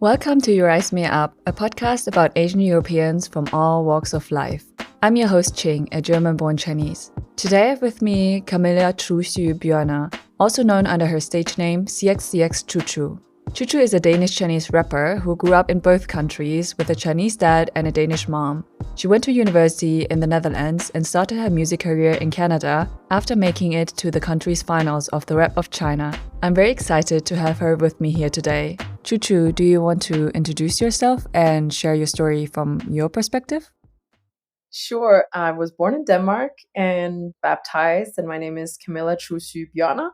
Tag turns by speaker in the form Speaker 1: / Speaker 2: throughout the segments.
Speaker 1: Welcome to You Rise Me Up, a podcast about Asian Europeans from all walks of life. I'm your host Ching, a German-born Chinese. Today I have with me Camilla Chu Xu Bjørner, also known under her stage name CXCX Chu Chu. Chu Chu is a Danish-Chinese rapper who grew up in both countries with a Chinese dad and a Danish mom. She went to university in the Netherlands and started her music career in Canada after making it to the country's finals of the Rap of China. I'm very excited to have her with me here today. Chu Chu, do you want to introduce yourself and share your story from your perspective?
Speaker 2: Sure. I was born in Denmark and baptized, and my name is Camilla Chu Xu Bjørner.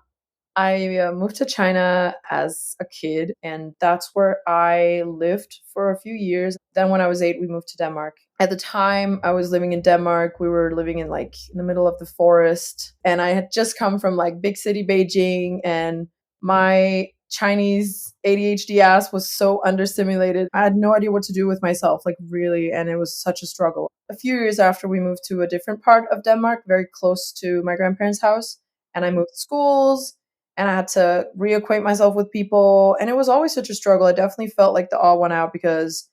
Speaker 2: I moved to China as a kid, and that's where I lived for a few years. Then when I was 8, we moved to Denmark. At the time I was living in Denmark, we were living in the middle of the forest, and I had just come from big city Beijing, and my Chinese ADHD ass was so understimulated. I had no idea what to do with myself, really, and it was such a struggle. A few years after, we moved to a different part of Denmark, very close to my grandparents' house, and I moved schools, and I had to reacquaint myself with people, and it was always such a struggle. I definitely felt like the odd one out because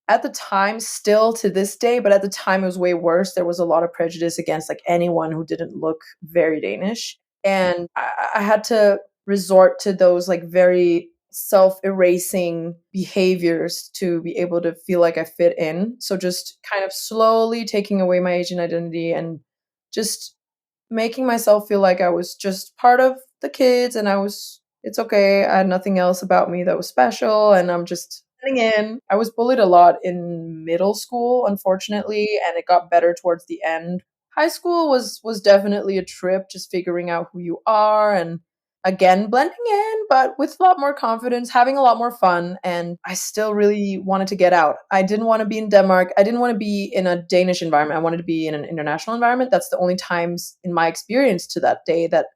Speaker 2: at the time, still to this day, but at the time it was way worse. There was a lot of prejudice against anyone who didn't look very Danish, and I had to resort to those very self-erasing behaviors to be able to feel like I fit in. So just kind of slowly taking away my Asian identity and just making myself feel like I was just part of the kids, and it's okay. I had nothing else about me that was special, and I'm just fitting in. I was bullied a lot in middle school, unfortunately, and it got better towards the end. High school was definitely a trip, just figuring out who you are and again blending in, but with a lot more confidence, having a lot more fun, and I still really wanted to get out. I didn't want to be in Denmark. I didn't want to be in a Danish environment. I wanted to be in an international environment. That's the only times in my experience to that day that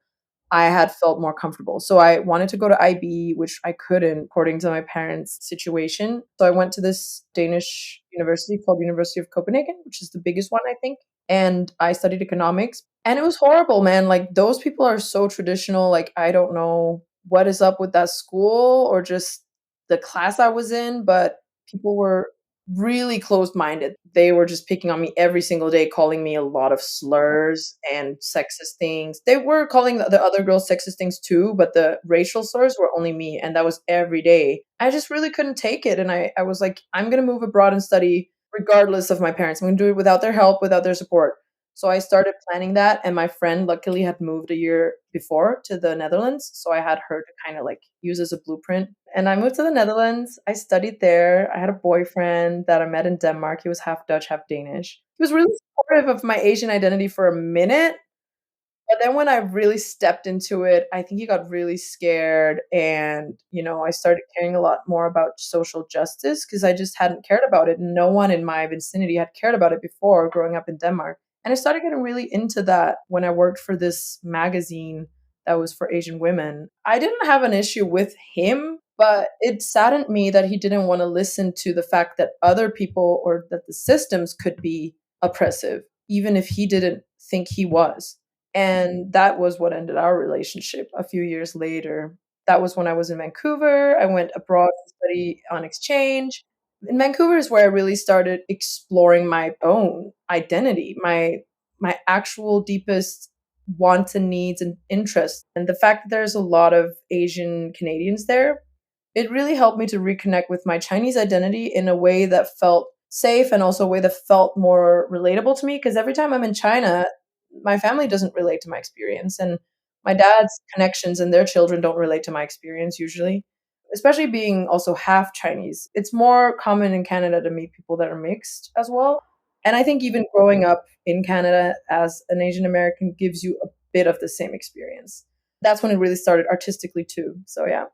Speaker 2: I had felt more comfortable. So I wanted to go to IB, which I couldn't according to my parents' situation. So I went to this Danish university called University of Copenhagen, which is the biggest one, I think. And I studied economics. And it was horrible, man. Those people are so traditional. I don't know what is up with that school or just the class I was in, but people were really closed-minded. They were just picking on me every single day, calling me a lot of slurs and sexist things. They were calling the other girls sexist things too, but the racial slurs were only me, and that was every day. I just really couldn't take it, and I was like, I'm gonna move abroad and study regardless of my parents. I'm gonna do it without their help, without their support. So I started planning that, and my friend luckily had moved a year before to the Netherlands, so I had her to kind of use as a blueprint. And I moved to the Netherlands. I studied there. I had a boyfriend that I met in Denmark. He was half Dutch, half Danish. He was really supportive of my Asian identity for a minute, but then when I really stepped into it, I think he got really scared, and I started caring a lot more about social justice because I just hadn't cared about it. No one in my vicinity had cared about it before growing up in Denmark. And I started getting really into that when I worked for this magazine that was for Asian women. I didn't have an issue with him, but it saddened me that he didn't want to listen to the fact that other people or that the systems could be oppressive, even if he didn't think he was. And that was what ended our relationship a few years later. That was when I was in Vancouver. I went abroad to study on exchange. In Vancouver is where I really started exploring my own identity, my actual deepest wants and needs and interests. And the fact that there's a lot of Asian Canadians there, it really helped me to reconnect with my Chinese identity in a way that felt safe and also a way that felt more relatable to me. Because every time I'm in China, my family doesn't relate to my experience. And my dad's connections and their children don't relate to my experience usually, especially being also half Chinese. It's more common in Canada to meet people that are mixed as well. And I think even growing up in Canada as an Asian American gives you a bit of the same experience. That's when it really started artistically too. So yeah.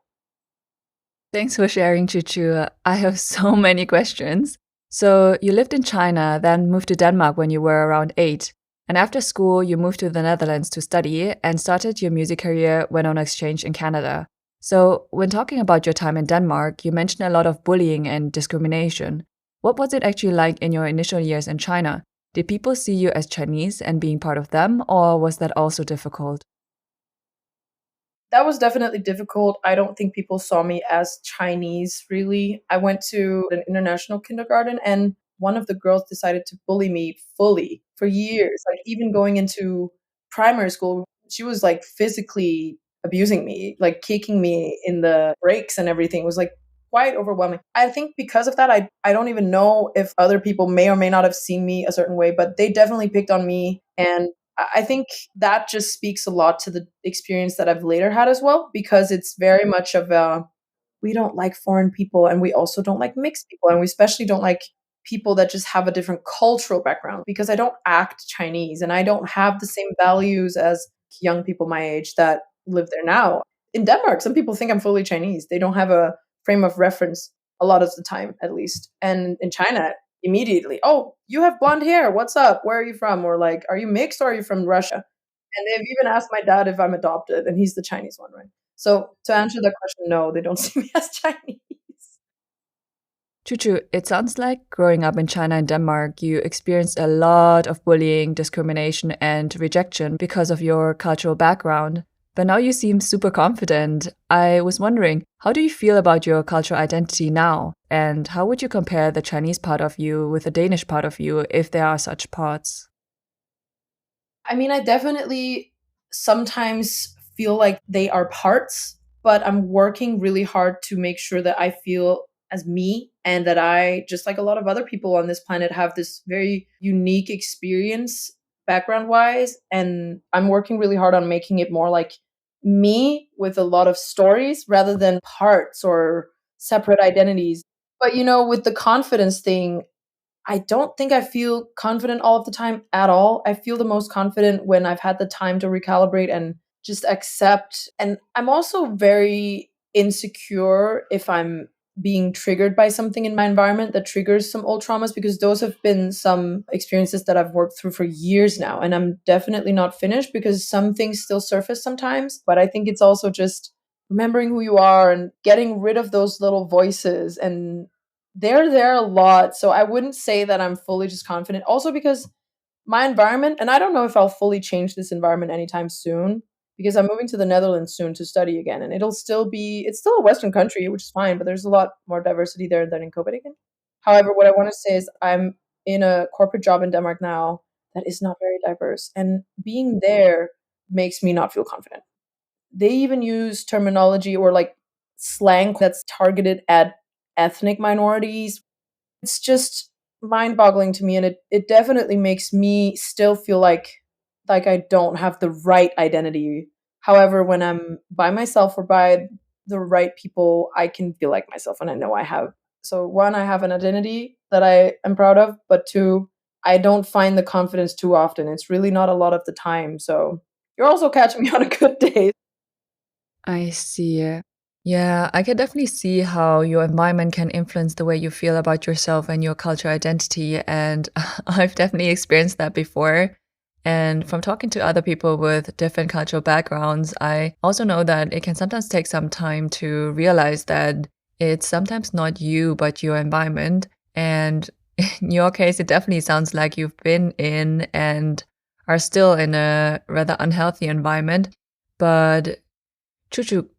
Speaker 1: Thanks for sharing, Chu Chu. I have so many questions. So you lived in China, then moved to Denmark when you were around 8. And after school, you moved to the Netherlands to study and started your music career when on exchange in Canada. So when talking about your time in Denmark, you mentioned a lot of bullying and discrimination. What was it actually like in your initial years in China? Did people see you as Chinese and being part of them, or was that also difficult?
Speaker 2: That was definitely difficult. I don't think people saw me as Chinese, really. I went to an international kindergarten, and one of the girls decided to bully me fully for years. Like, even going into primary school, she was like physically abusing me, like kicking me in the breaks and everything. It was like quite overwhelming. I think because of that, I don't even know if other people may or may not have seen me a certain way, but they definitely picked on me. And I think that just speaks a lot to the experience that I've later had as well, because it's very much of a we don't like foreign people and we also don't like mixed people. And we especially don't like people that just have a different cultural background because I don't act Chinese and I don't have the same values as young people my age that live there now. In Denmark, some people think I'm fully Chinese. They don't have a frame of reference a lot of the time, at least. And in China, immediately, oh, you have blonde hair. What's up? Where are you from? Or like, are you mixed or are you from Russia? And they've even asked my dad if I'm adopted, and he's the Chinese one, right? So to answer that question, no, they don't see me as Chinese.
Speaker 1: Chu Chu, it sounds like growing up in China and Denmark, you experienced a lot of bullying, discrimination, and rejection because of your cultural background. But now you seem super confident. I was wondering, how do you feel about your cultural identity now? And how would you compare the Chinese part of you with the Danish part of you, if there are such parts?
Speaker 2: I mean, I definitely sometimes feel like they are parts, but I'm working really hard to make sure that I feel as me and that I, just like a lot of other people on this planet, have this very unique experience background wise. And I'm working really hard on making it more like me with a lot of stories rather than parts or separate identities. But, with the confidence thing, I don't think I feel confident all of the time at all. I feel the most confident when I've had the time to recalibrate and just accept. And I'm also very insecure if I'm being triggered by something in my environment that triggers some old traumas, because those have been some experiences that I've worked through for years now. And I'm definitely not finished because some things still surface sometimes. But I think it's also just remembering who you are and getting rid of those little voices, and they're there a lot. So I wouldn't say that I'm fully just confident. Also because my environment, and I don't know if I'll fully change this environment anytime soon, because I'm moving to the Netherlands soon to study again, and it's still a Western country, which is fine, but there's a lot more diversity there than in Copenhagen. However, what I want to say is I'm in a corporate job in Denmark now that is not very diverse, and being there makes me not feel confident. They even use terminology or like slang that's targeted at ethnic minorities. It's just mind-boggling to me, and it definitely makes me still feel like I don't have the right identity. However, when I'm by myself or by the right people, I can feel like myself and I know I have. So one, I have an identity that I am proud of, but two, I don't find the confidence too often. It's really not a lot of the time. So you're also catching me on a good day.
Speaker 1: I see. Yeah, I can definitely see how your environment can influence the way you feel about yourself and your cultural identity. And I've definitely experienced that before. And from talking to other people with different cultural backgrounds, I also know that it can sometimes take some time to realize that it's sometimes not you, but your environment. And in your case, it definitely sounds like you've been in and are still in a rather unhealthy environment. But Chu Chu,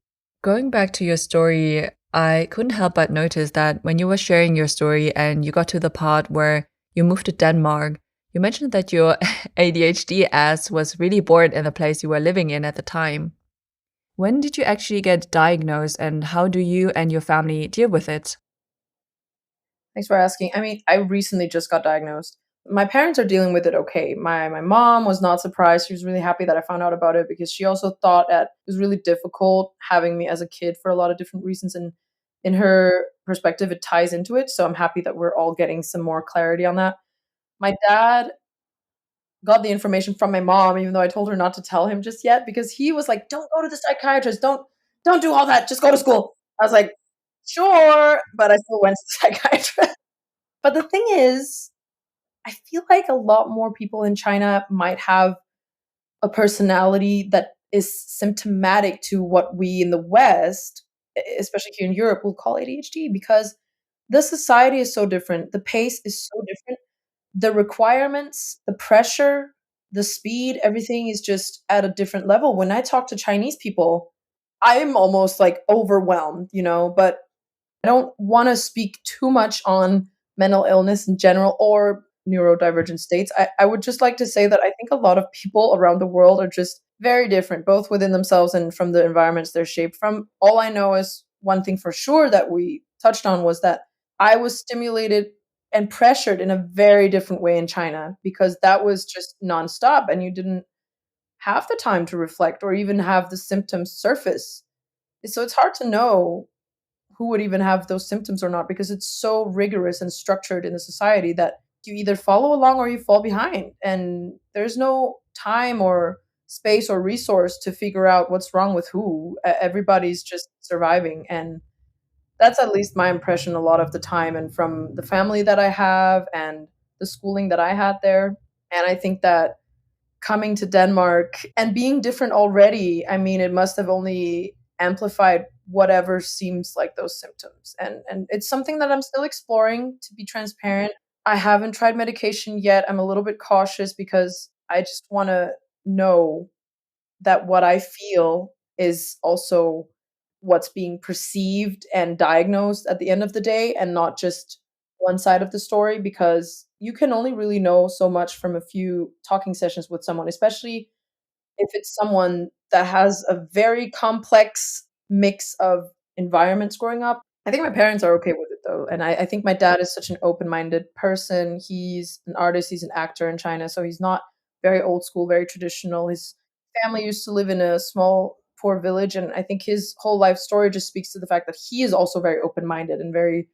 Speaker 1: going back to your story, I couldn't help but notice that when you were sharing your story and you got to the part where you moved to Denmark, you mentioned that your ADHD ass was really bored in the place you were living in at the time. When did you actually get diagnosed and how do you and your family deal with it?
Speaker 2: Thanks for asking. I mean, I recently just got diagnosed. My parents are dealing with it okay. My mom was not surprised. She was really happy that I found out about it because she also thought that it was really difficult having me as a kid for a lot of different reasons. And in her perspective, it ties into it. So I'm happy that we're all getting some more clarity on that. My dad got the information from my mom, even though I told her not to tell him just yet, because he was like, "Don't go to the psychiatrist. Don't do all that. Just go to school." I was like, "Sure," but I still went to the psychiatrist. But the thing is, I feel like a lot more people in China might have a personality that is symptomatic to what we in the West, especially here in Europe, will call ADHD, because the society is so different. The pace is so different. The requirements, the pressure, the speed, everything is just at a different level. When I talk to Chinese people, I am almost like overwhelmed, but I don't want to speak too much on mental illness in general or neurodivergent states. I would just like to say that I think a lot of people around the world are just very different, both within themselves and from the environments they're shaped from. All I know is one thing for sure that we touched on was that I was stimulated and pressured in a very different way in China because that was just nonstop and you didn't have the time to reflect or even have the symptoms surface. So it's hard to know who would even have those symptoms or not because it's so rigorous and structured in the society that you either follow along or you fall behind. And there's no time or space or resource to figure out what's wrong with who. Everybody's just surviving. And that's at least my impression a lot of the time, and from the family that I have and the schooling that I had there. And I think that coming to Denmark and being different already, I mean, it must have only amplified whatever seems like those symptoms. And it's something that I'm still exploring, to be transparent. I haven't tried medication yet. I'm a little bit cautious because I just want to know that what I feel is also what's being perceived and diagnosed at the end of the day and not just one side of the story, because you can only really know so much from a few talking sessions with someone, especially if it's someone that has a very complex mix of environments growing up. I think my parents are okay with it though. And I think my dad is such an open minded person. He's an artist, he's an actor in China. So he's not very old school, very traditional. His family used to live in a small, poor village. And I think his whole life story just speaks to the fact that he is also very open minded and very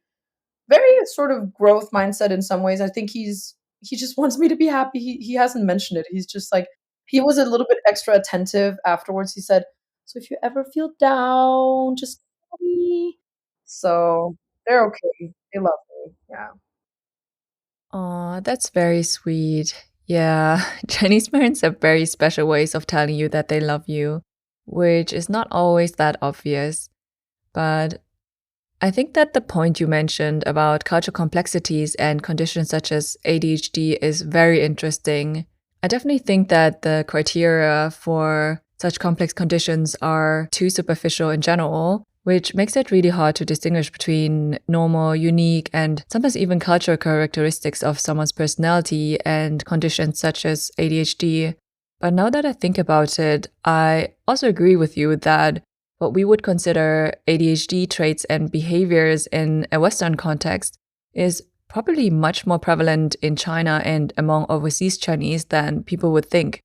Speaker 2: sort of growth mindset in some ways. I think he just wants me to be happy. He hasn't mentioned it. He's just like he was a little bit extra attentive afterwards. He said, "So if you ever feel down, just call me." So they're okay. They love me. Yeah.
Speaker 1: Aw, that's very sweet. Yeah, Chinese parents have very special ways of telling you that they love you, which is not always that obvious. But I think that the point you mentioned about cultural complexities and conditions such as ADHD is very interesting. I definitely think that the criteria for such complex conditions are too superficial in general, which makes it really hard to distinguish between normal, unique, and sometimes even cultural characteristics of someone's personality and conditions such as ADHD. But now that I think about it, I also agree with you that what we would consider ADHD traits and behaviors in a Western context is probably much more prevalent in China and among overseas Chinese than people would think.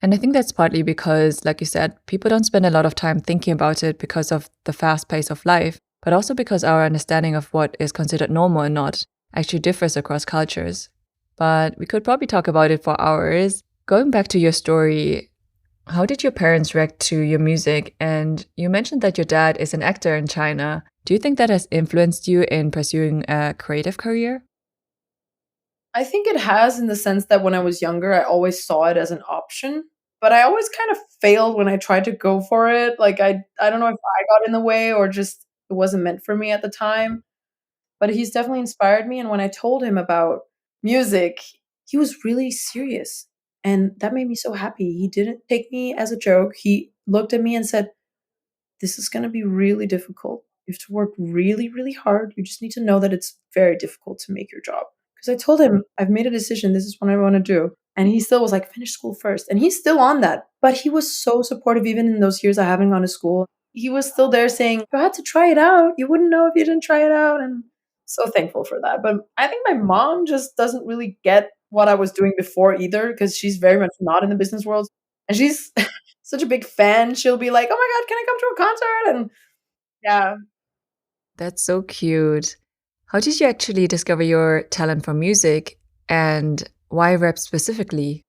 Speaker 1: And I think that's partly because, like you said, people don't spend a lot of time thinking about it because of the fast pace of life, but also because our understanding of what is considered normal and not actually differs across cultures. But we could probably talk about it for hours. Going back to your story, how did your parents react to your music? And you mentioned that your dad is an actor in China. Do you think that has influenced you in pursuing a creative career?
Speaker 2: I think it has, in the sense that when I was younger, I always saw it as an option, but I always kind of failed when I tried to go for it. Like I don't know if I got in the way or just it wasn't meant for me at the time. But he's definitely inspired me, and when I told him about music, he was really serious, and that made me so happy. He didn't take me as a joke. He looked at me and said, "This is gonna be really difficult. You have to work really, really hard. You just need to know that it's very difficult to make your job." Because I told him, "I've made a decision. This is what I wanna do." And he still was like, "Finish school first." And he's still on that. But he was so supportive even in those years I haven't gone to school. He was still there saying, "You had to try it out. You wouldn't know if you didn't try it out." And so thankful for that. But I think my mom just doesn't really get what I was doing before either, because she's very much not in the business world. And she's such a big fan. She'll be like, "Oh my God, can I come to a concert?" And yeah,
Speaker 1: That's so cute. How did you actually discover your talent for music and why rap specifically?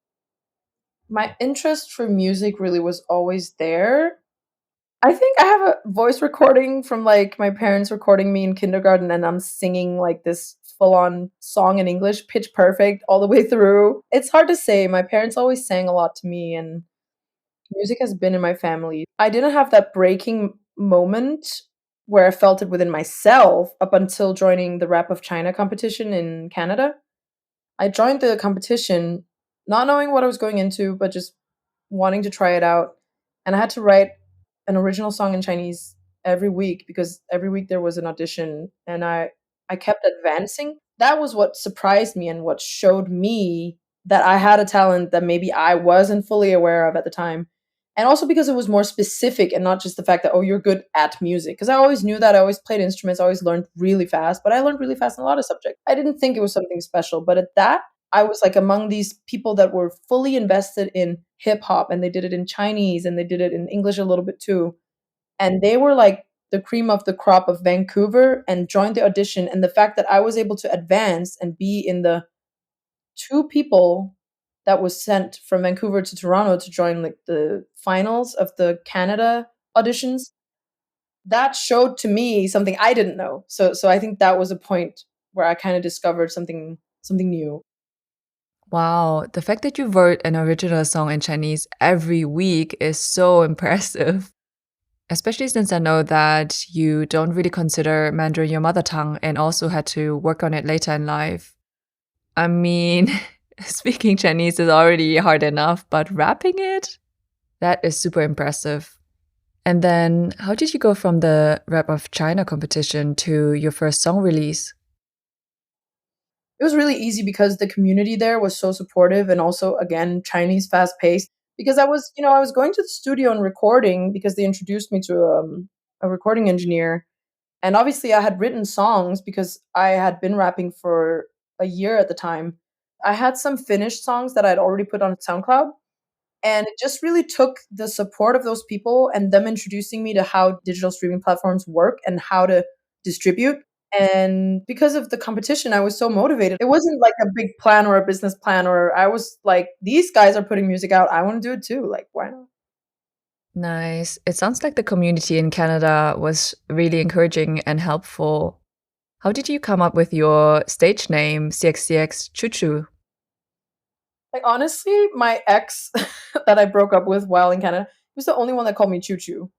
Speaker 2: my interest for music really was always there. I think I have a voice recording from like my parents recording me in kindergarten, and I'm singing like this full on song in English, pitch perfect all the way through. It's hard to say. My parents always sang a lot to me, and music has been in my family. I didn't have that breaking moment where I felt it within myself up until joining the Rap of China competition in Canada. I joined the competition not knowing what I was going into, but just wanting to try it out. And I had to write an original song in Chinese every week because every week there was an audition and I kept advancing. That was what surprised me and what showed me that I had a talent that maybe I wasn't fully aware of at the time. And also because it was more specific and not just the fact that, oh, you're good at music. Because I always knew that. I always played instruments. I always learned really fast. But I learned really fast in a lot of subjects. I didn't think it was something special. But at that, I was like among these people that were fully invested in hip hop. And they did it in Chinese and they did it in English a little bit too. And they were like the cream of the crop of Vancouver and joined the audition. And the fact that I was able to advance and be in the two people that was sent from Vancouver to Toronto to join like the finals of the Canada auditions, that showed to me something I didn't know. So I think that was a point where I kind of discovered something new.
Speaker 1: Wow, the fact that you wrote an original song in Chinese every week is so impressive. Especially since I know that you don't really consider Mandarin your mother tongue and also had to work on it later in life. I mean, speaking Chinese is already hard enough, but rapping it? That is super impressive. And then, how did you go from the Rap of China competition to your first song release?
Speaker 2: It was really easy because the community there was so supportive and also, again, Chinese fast paced. Because I was going to the studio and recording because they introduced me to a recording engineer. And obviously, I had written songs because I had been rapping for a year at the time. I had some finished songs that I'd already put on SoundCloud. And it just really took the support of those people and them introducing me to how digital streaming platforms work and how to distribute. And because of the competition, I was so motivated. It wasn't like a big plan or a business plan, or I was like, these guys are putting music out. I want to do it too. Like, why not?
Speaker 1: Nice. It sounds like the community in Canada was really encouraging and helpful. How did you come up with your stage name, CXCX Chu Chu?
Speaker 2: Like, honestly, my ex that I broke up with while in Canada was the only one that called me Choo Choo.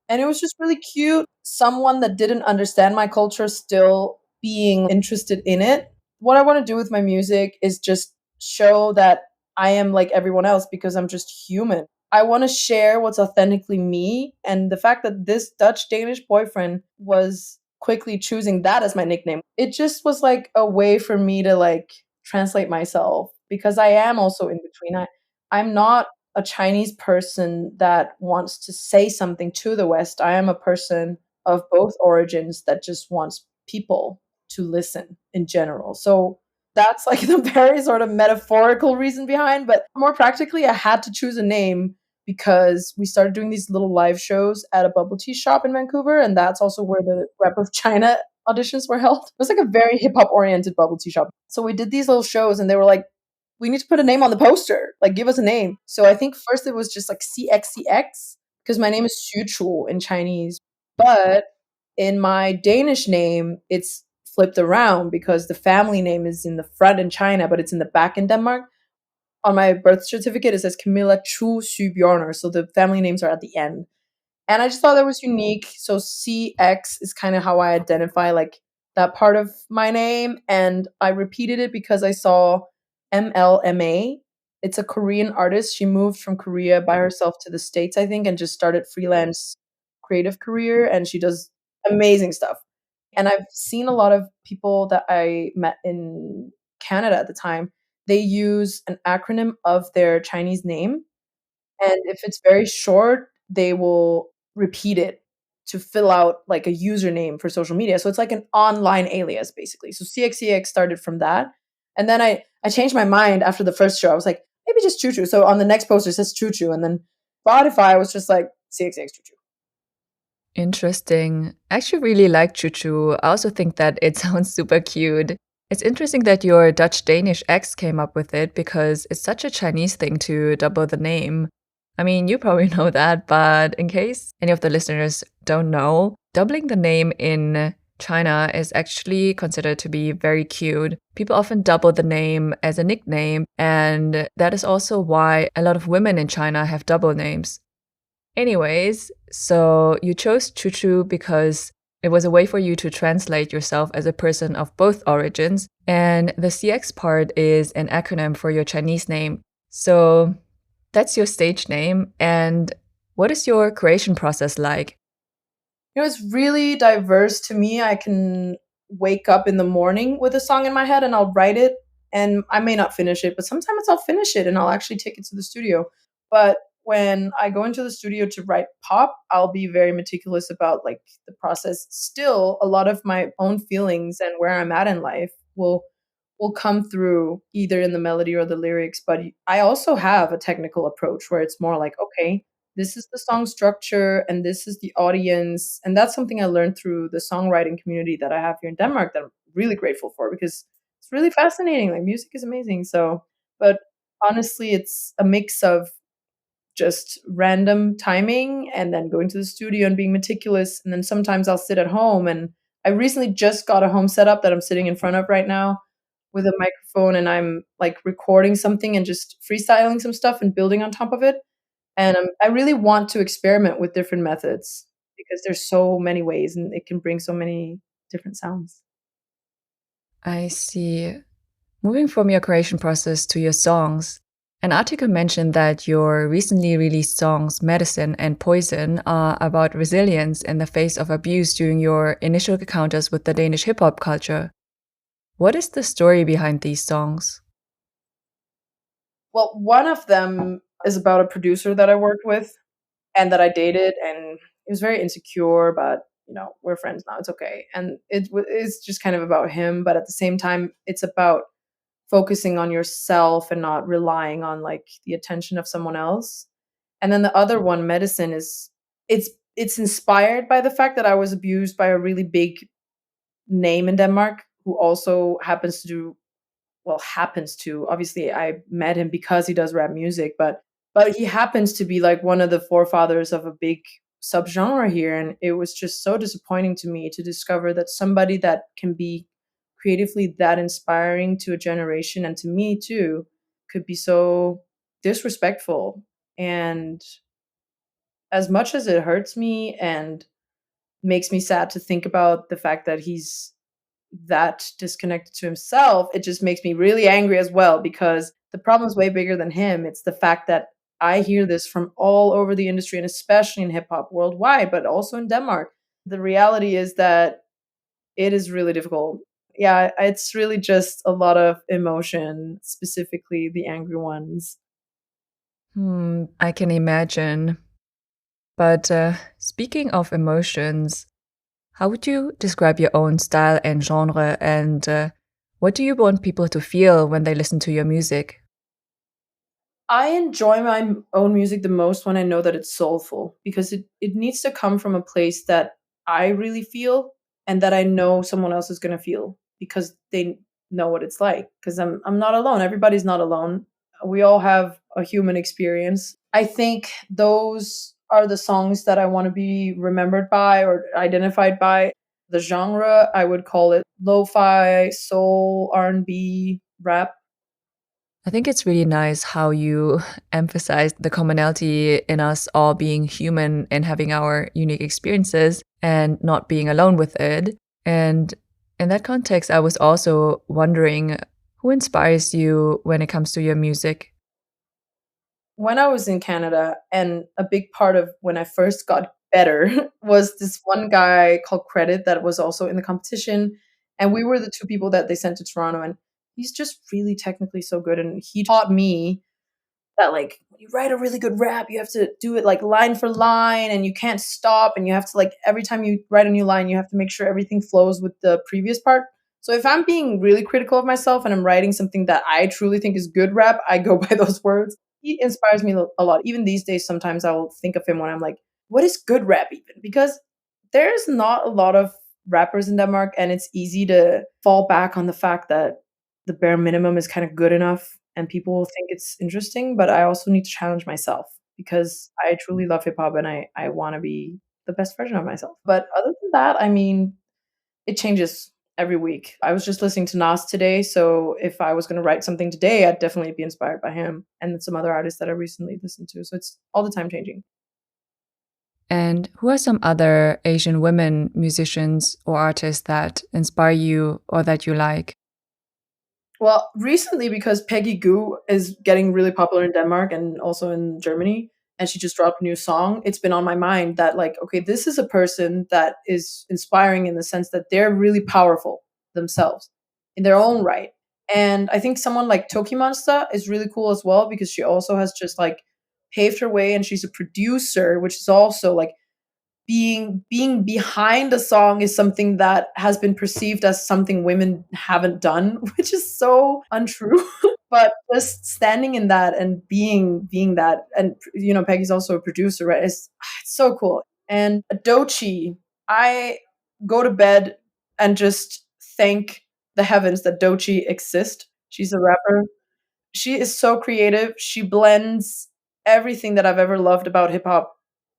Speaker 2: And it was just really cute. Someone that didn't understand my culture still being interested in it. What I want to do with my music is just show that I am like everyone else because I'm just human. I want to share what's authentically me. And the fact that this Dutch Danish boyfriend was quickly choosing that as my nickname, it just was like a way for me to like translate myself because I am also in between. I'm not a Chinese person that wants to say something to the West. I am a person of both origins that just wants people to listen in general. So that's like the very sort of metaphorical reason behind. But more practically, I had to choose a name because we started doing these little live shows at a bubble tea shop in Vancouver. And that's also where the Rep of China auditions were held. It was like a very hip hop oriented bubble tea shop. So we did these little shows and they were like, we need to put a name on the poster. Like, give us a name. So I think first it was just like CXCX because my name is Xu Chu in Chinese. But in my Danish name, it's flipped around because the family name is in the front in China, but it's in the back in Denmark. On my birth certificate, it says Camilla Chu Xu Bjørner. So the family names are at the end. And I just thought that was unique. So CX is kind of how I identify like that part of my name. And I repeated it because I saw MLMA. It's a Korean artist. She moved from Korea by herself to the States, I think, and just started freelance creative career. And she does amazing stuff. And I've seen a lot of people that I met in Canada at the time. They use an acronym of their Chinese name. And if it's very short, they will repeat it to fill out like a username for social media. So it's like an online alias, basically. So CXCX started from that. And then I changed my mind after the first show. I was like, maybe just Choo Choo. So on the next poster, it says Choo Choo. And then Spotify was just like CXCX Choo Choo.
Speaker 1: Interesting. I actually really like Chu Chu. I also think that it sounds super cute. It's interesting that your Dutch-Danish ex came up with it because it's such a Chinese thing to double the name. I mean, you probably know that, but in case any of the listeners don't know, doubling the name in China is actually considered to be very cute. People often double the name as a nickname, and that is also why a lot of women in China have double names. Anyways, so you chose Chu Chu because it was a way for you to translate yourself as a person of both origins, and the CX part is an acronym for your Chinese name. So that's your stage name, and What is your creation process like?
Speaker 2: It's really diverse to me. I can wake up in the morning with a song in my head and I'll write it, and I may not finish it, but sometimes I'll finish it and I'll actually take it to the studio. But when I go into the studio to write pop, I'll be very meticulous about like the process. Still, a lot of my own feelings and where I'm at in life will come through either in the melody or the lyrics, but I also have a technical approach where it's more like, okay, this is the song structure and this is the audience. And that's something I learned through the songwriting community that I have here in Denmark that I'm really grateful for because it's really fascinating. Like music is amazing. So, but honestly, it's a mix of just random timing and then going to the studio and being meticulous. And then sometimes I'll sit at home, and I recently just got a home setup that I'm sitting in front of right now with a microphone, and I'm like recording something and just freestyling some stuff and building on top of it. And I really want to experiment with different methods because there's so many ways and it can bring so many different sounds.
Speaker 1: I see. Moving from your creation process to your songs, an article mentioned that your recently released songs, Medicine and Poison, are about resilience in the face of abuse during your initial encounters with the Danish hip hop culture. What is the story behind these songs?
Speaker 2: Well, one of them is about a producer that I worked with and that I dated, and he was very insecure, but we're friends now. It's okay. And it's just kind of about him, but at the same time, it's about focusing on yourself and not relying on like the attention of someone else. And then the other one, Medicine, is it's it's inspired by the fact that I was abused by a really big name in Denmark who also happens to, obviously I met him because he does rap music, but he happens to be like one of the forefathers of a big subgenre here, and it was just so disappointing to me to discover that somebody that can be creatively that inspiring to a generation and to me too could be so disrespectful. And as much as it hurts me and makes me sad to think about the fact that he's that disconnected to himself, it just makes me really angry as well because the problem is way bigger than him. It's the fact that I hear this from all over the industry and especially in hip hop worldwide, but also in Denmark. The reality is that it is really difficult. Yeah, it's really just a lot of emotion, specifically the angry ones.
Speaker 1: I can imagine. But speaking of emotions, how would you describe your own style and genre, and what do you want people to feel when they listen to your music?
Speaker 2: I enjoy my own music the most when I know that it's soulful because it needs to come from a place that I really feel and that I know someone else is going to feel because they know what it's like. Because I'm not alone. Everybody's not alone. We all have a human experience. I think those are the songs that I want to be remembered by or identified by. The genre, I would call it lo-fi, soul, R&B, rap.
Speaker 1: I think it's really nice how you emphasize the commonality in us all being human and having our unique experiences and not being alone with it. And in that context, I was also wondering who inspires you when it comes to your music?
Speaker 2: When I was in Canada, and a big part of when I first got better was this one guy called Credit that was also in the competition, and we were the 2 people that they sent to Toronto, and he's just really technically so good, and he taught me that, like, when you write a really good rap, you have to do it, like, line for line, and you can't stop, and you have to, like, every time you write a new line, you have to make sure everything flows with the previous part. So if I'm being really critical of myself and I'm writing something that I truly think is good rap, I go by those words. He inspires me a lot. Even these days, sometimes I will think of him when I'm like, what is good rap even? Because there's not a lot of rappers in Denmark, and it's easy to fall back on the fact that the bare minimum is kind of good enough and people think it's interesting. But I also need to challenge myself because I truly love hip hop and I want to be the best version of myself. But other than that, I mean, it changes every week. I was just listening to Nas today, so if I was going to write something today, I'd definitely be inspired by him and some other artists that I recently listened to. So it's all the time changing.
Speaker 1: And who are some other Asian women musicians or artists that inspire you or that you like?
Speaker 2: Well, recently because Peggy Goo is getting really popular in Denmark and also in Germany, and she just dropped a new song, it's been on my mind that like, okay, this is a person that is inspiring in the sense that they're really powerful themselves in their own right. And I think someone like Toki Monster is really cool as well because she also has just like paved her way and she's a producer, which is also like being behind a song is something that has been perceived as something women haven't done, which is so untrue. But just standing in that and being that, and Peggy's also a producer, right? It's so cool. And Doechii, I go to bed and just thank the heavens that Doechii exists. She's a rapper. She is so creative. She blends everything that I've ever loved about hip hop,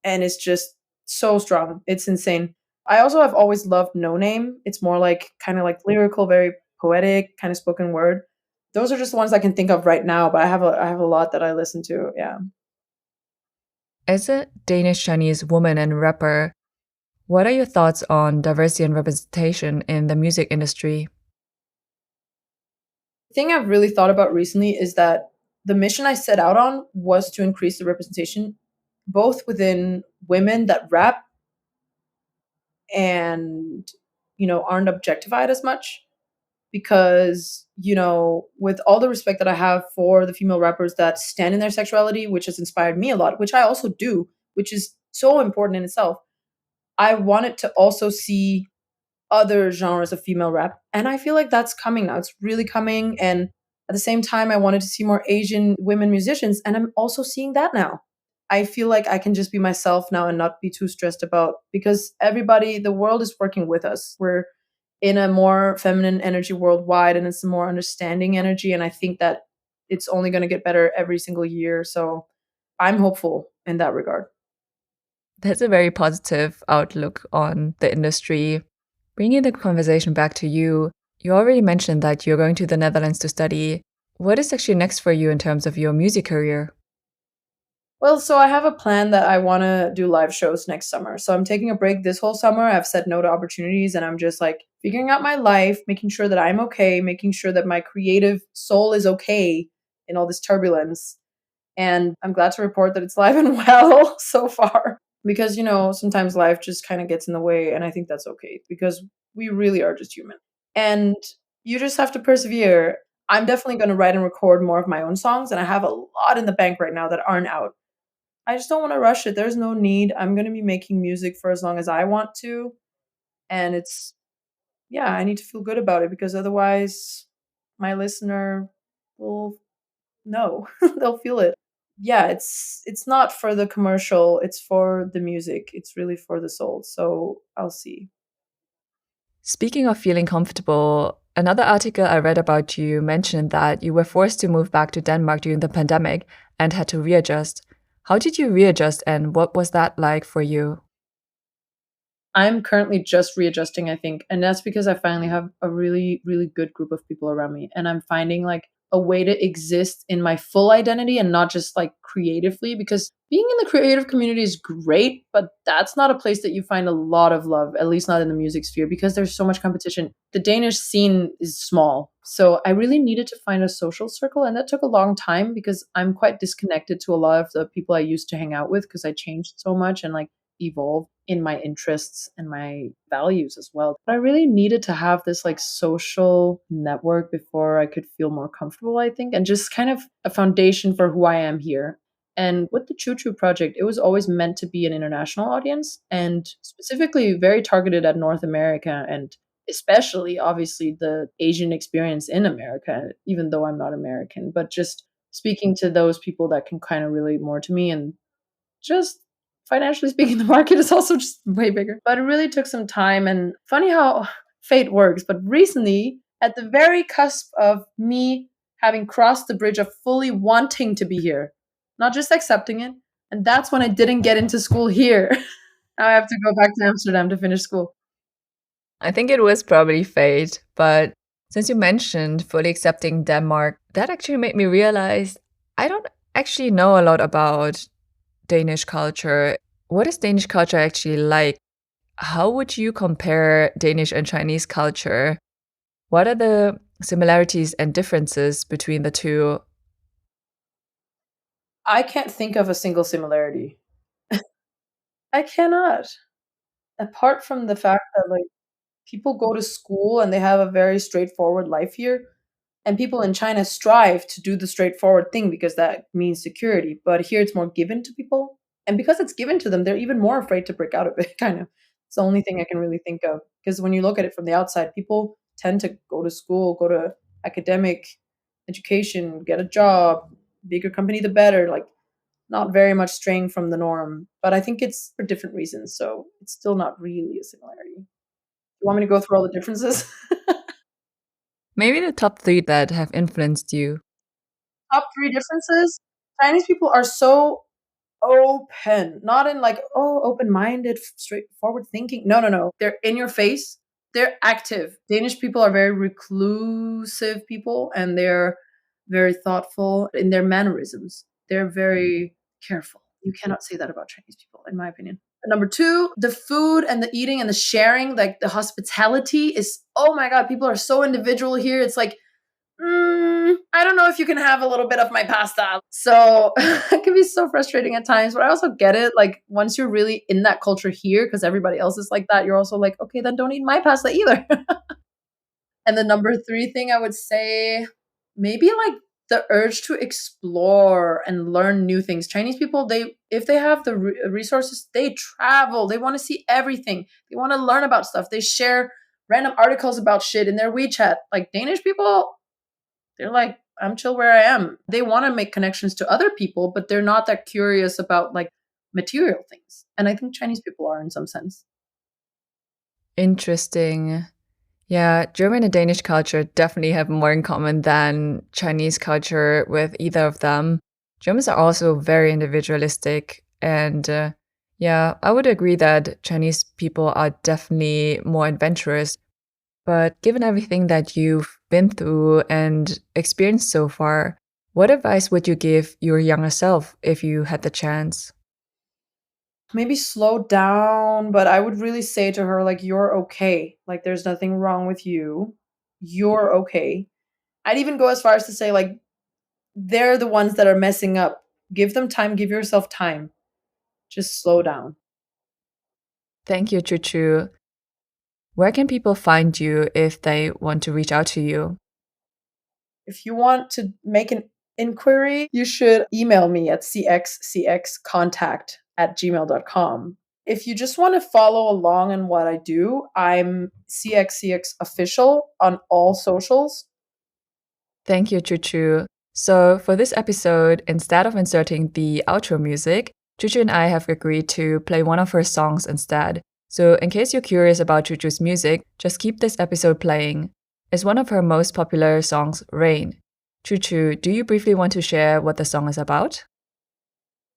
Speaker 2: and it's just so strong. It's insane. I also have always loved No Name. It's more like kind of like lyrical, very poetic, kind of spoken word. Those are just the ones I can think of right now, but I have a lot that I listen to. Yeah.
Speaker 1: As a Danish-Chinese woman and rapper, what are your thoughts on diversity and representation in the music industry?
Speaker 2: The thing I've really thought about recently is that the mission I set out on was to increase the representation both within women that rap and aren't objectified as much, because with all the respect that I have for the female rappers that stand in their sexuality, which has inspired me a lot, which I also do, which is so important in itself, I wanted to also see other genres of female rap. And I feel like that's coming now. It's really coming. And at the same time, I wanted to see more Asian women musicians. And I'm also seeing that now. I feel like I can just be myself now and not be too stressed about, because everybody, the world is working with us. We're in a more feminine energy worldwide, and it's a more understanding energy. And I think that it's only going to get better every single year. So I'm hopeful in that regard.
Speaker 1: That's a very positive outlook on the industry. Bringing the conversation back to you, you already mentioned that you're going to the Netherlands to study. What is actually next for you in terms of your music career?
Speaker 2: Well, so I have a plan that I want to do live shows next summer. So I'm taking a break this whole summer. I've said no to opportunities and I'm just like figuring out my life, making sure that I'm okay, making sure that my creative soul is okay in all this turbulence. And I'm glad to report that it's live and well so far, because, sometimes life just kind of gets in the way. And I think that's okay because we really are just human. And you just have to persevere. I'm definitely going to write and record more of my own songs. And I have a lot in the bank right now that aren't out. I just don't want to rush it. There's no need. I'm going to be making music for as long as I want to. And I need to feel good about it because otherwise my listener will know. They'll feel it. Yeah, it's not for the commercial, it's for the music. It's really for the soul. So I'll see.
Speaker 1: Speaking of feeling comfortable, another article I read about you mentioned that you were forced to move back to Denmark during the pandemic and had to readjust. How did you readjust and what was that like for you?
Speaker 2: I'm currently just readjusting, I think. And that's because I finally have a really, really good group of people around me. And I'm finding like a way to exist in my full identity and not just like creatively, because being in the creative community is great, but that's not a place that you find a lot of love, at least not in the music sphere, because there's so much competition. The Danish scene is small. So I really needed to find a social circle. And that took a long time because I'm quite disconnected to a lot of the people I used to hang out with because I changed so much and like evolved in my interests and my values as well. But I really needed to have this like social network before I could feel more comfortable, I think, and just kind of a foundation for who I am here. And with the Chu Chu project, it was always meant to be an international audience and specifically very targeted at North America and especially obviously the Asian experience in America, even though I'm not American, but just speaking to those people that can kind of relate more to me. And just financially speaking, the market is also just way bigger. But it really took some time, and funny how fate works. But recently, at the very cusp of me having crossed the bridge of fully wanting to be here, not just accepting it, and that's when I didn't get into school here. Now I have to go back to Amsterdam to finish school.
Speaker 1: I think it was probably fate, but since you mentioned fully accepting Denmark, that actually made me realize I don't actually know a lot about Danish culture. What is Danish culture actually like? How would you compare Danish and Chinese culture? What are the similarities and differences between the two?
Speaker 2: I can't think of a single similarity. I cannot. Apart from the fact that, like, people go to school and they have a very straightforward life here, and people in China strive to do the straightforward thing because that means security, but here it's more given to people, and because it's given to them, they're even more afraid to break out of it, kind of. It's the only thing I can really think of, because when you look at it from the outside, people tend to go to school, go to academic education, get a job, bigger company the better, like, not very much straying from the norm, but I think it's for different reasons, so it's still not really a similarity. You want me to go through all the differences?
Speaker 1: Maybe the top three that have influenced you.
Speaker 2: Top 3 differences? Chinese people are so open, not in like, oh, open-minded, straightforward thinking. No, no, no. They're in your face. They're active. Danish people are very reclusive people, and they're very thoughtful in their mannerisms. They're very careful. You cannot say that about Chinese people, in my opinion. Number 2, the food and the eating and the sharing, like the hospitality is, oh my God, people are so individual here. It's like, I don't know if you can have a little bit of my pasta. So it can be so frustrating at times, but I also get it. Like, once you're really in that culture here, because everybody else is like that, you're also like, okay, then don't eat my pasta either. And the number 3 thing I would say, maybe like the urge to explore and learn new things. Chinese people, if they have the resources, they travel. They want to see everything. They want to learn about stuff. They share random articles about shit in their WeChat. Like, Danish people, they're like, I'm chill where I am. They want to make connections to other people, but they're not that curious about like material things. And I think Chinese people are in some sense.
Speaker 1: Interesting. Yeah, German and Danish culture definitely have more in common than Chinese culture with either of them. Germans are also very individualistic. And yeah, I would agree that Chinese people are definitely more adventurous. But given everything that you've been through and experienced so far, what advice would you give your younger self if you had the chance?
Speaker 2: Maybe slow down, but I would really say to her, like, you're okay. Like, there's nothing wrong with you. You're okay. I'd even go as far as to say, like, they're the ones that are messing up. Give them time, give yourself time. Just slow down.
Speaker 1: Thank you, Chu Chu. Where can people find you if they want to reach out to you?
Speaker 2: If you want to make an inquiry, you should email me at cxcxcontact@gmail.com. If you just want to follow along in what I do, I'm CXCX official on all socials.
Speaker 1: Thank you, Chu Chu. So for this episode, instead of inserting the outro music, Chu Chu and I have agreed to play one of her songs instead. So in case you're curious about Chu Chu's music, just keep this episode playing. It's one of her most popular songs, Rain. Chu Chu, do you briefly want to share what the song is about?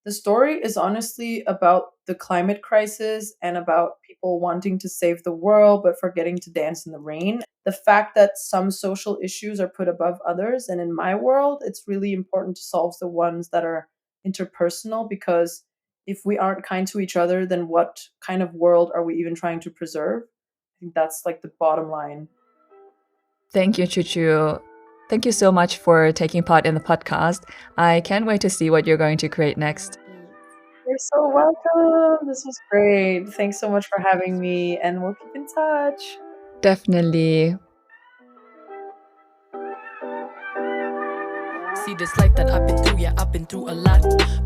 Speaker 2: The story is honestly about the climate crisis and about people wanting to save the world but forgetting to dance in the rain. The fact that some social issues are put above others, and in my world, it's really important to solve the ones that are interpersonal, because if we aren't kind to each other, then what kind of world are we even trying to preserve? I think that's like the bottom line.
Speaker 1: Thank you, Chu Chu. Thank you so much for taking part in the podcast. I can't wait to see what you're going to create next.
Speaker 2: You're so welcome. This was great. Thanks so much for having me, and we'll keep in touch.
Speaker 1: Definitely.
Speaker 3: See this life that I've been through, yeah, I've been through a lot.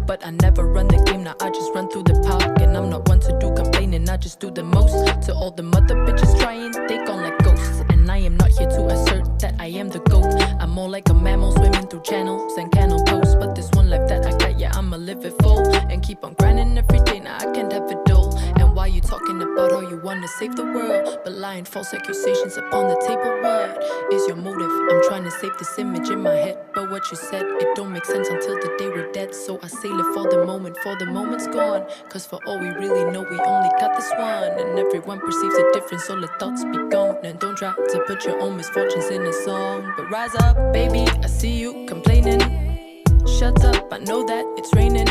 Speaker 3: But I never run the game, now I just run through the park. And I'm not one to do complaining, I just do the most. To all the mother bitches trying, they gone like ghosts. And I am not here to assert that I am the GOAT. I'm more like a mammal swimming through channels and canal posts. But this one life that I got, yeah, I'ma live it full. And keep on grinding every day, now I can't have it dull. And why you talking about how you wanna save the world, but lying false accusations upon the table? What is your motive? I'm trying to save this image in my head, but what you said, it don't make sense until the day we're dead. So I say live for the moment, for the moment's gone. Cause for all we really know, we only got this one. And everyone perceives it different, so let thoughts be gone. And don't try to put your own misfortunes in a song, but rise up, baby, I see you complaining. Shut up, I know that it's raining.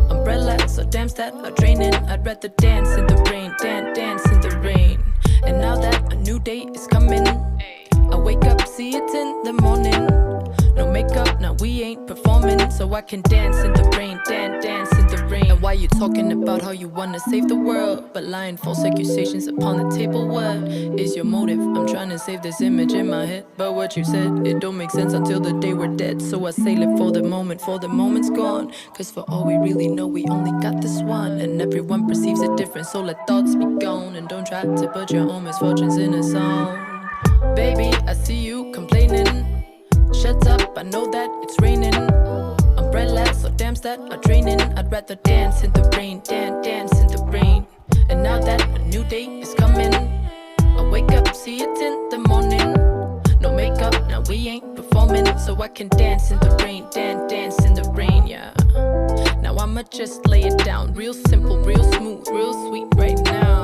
Speaker 3: Umbrella, so damn that are draining. I'd rather dance in the rain, dance in the rain. And now that a new day is coming, I wake up, see it in the morning. No makeup, now we ain't performing, so I can dance in the rain. dance in the rain. And why you talking about how you wanna save the world, but lying false accusations upon the table? What is your motive? I'm trying to save this image in my head, but what you said, it don't make sense until the day we're dead. So I say live for the moment's gone. Cause for all we really know, we only got this one, and everyone perceives it different. So let thoughts be gone, and don't try to put your own misfortunes in a song. Baby, I see you complaining. Shut up, I know that it's raining. Umbrellas or dams that are draining. I'd rather dance in the rain, dance in the rain. And now that a new day is coming, I wake up, see it in the morning. No makeup, now we ain't performing, so I can dance in the rain, dance in the rain, yeah. Now I'ma just lay it down, real simple, real smooth, real sweet right now.